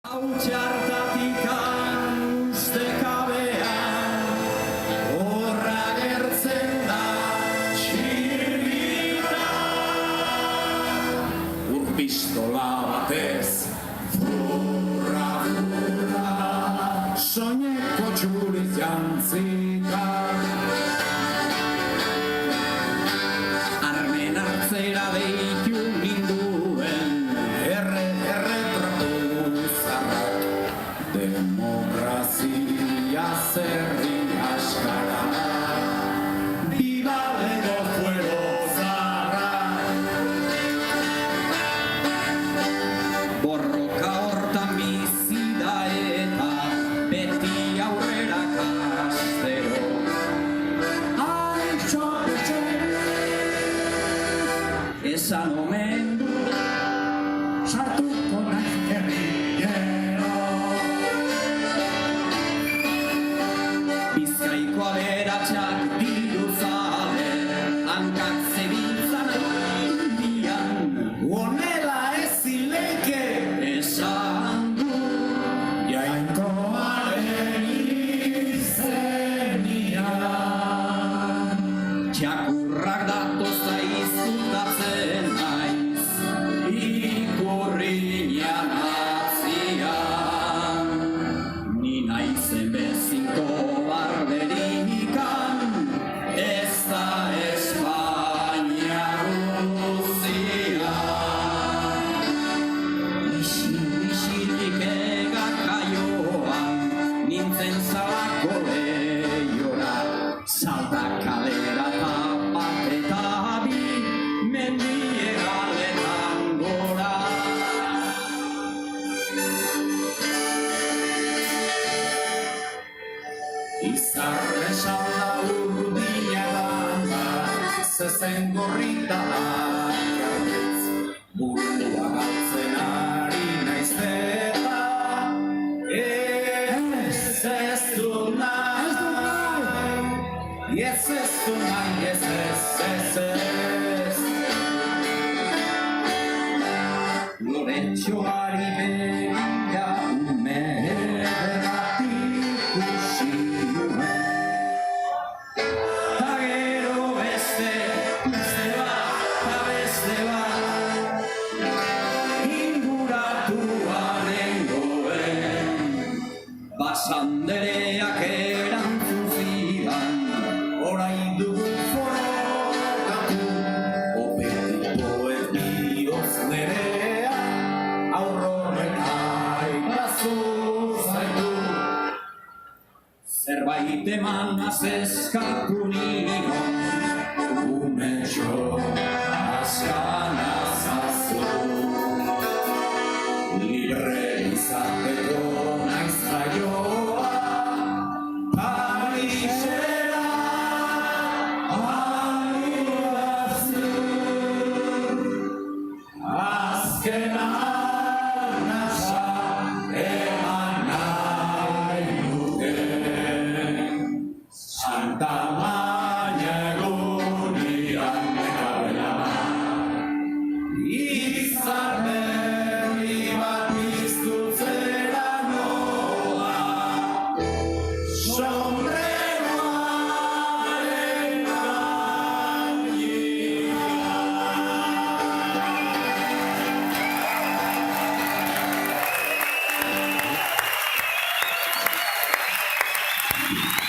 Hautsartatik ustekabean horra gertzen da txirrita. Urpistola batez furra furra soineko txuriz jantzika. Armen hartzera deitu ninduen democracia zerri askara. Viva Lego fuego zarra. Borroka hortan bizi da eta beti aurrera kastero. Aitxo esan omen du sartuko naiz herriero. Bizkaiko aberatsak diruzale hankak zebiltzan indian. Honela ez zileke esan du Jainkoaren izenian. Txakurrak datozta izutatzen naiz ikurriñan atzian. Ni naizen bezinko barberikan, ez da Espainia guzia. Isilik egakaioan, nintzen zalako lehiora, salta kalera tapat eta bi, mendiegaletan gora. Izarre salda urdina da, zezen gorrita akarretz, burua galtzen ari naiz eta ez du nahi, ez du nahi, ez. Loretxoari begira ume bat ikusi nuen. Ta gero beste bat, inguratuan nengoen. Basandereak erantzun zidan, orain dugu forokatu. Opetiko ez bihotz nerea, aurroren aikazu zaitu. Zerbait emanaz eskatu nion, umetxo askan azazu. Libre izateko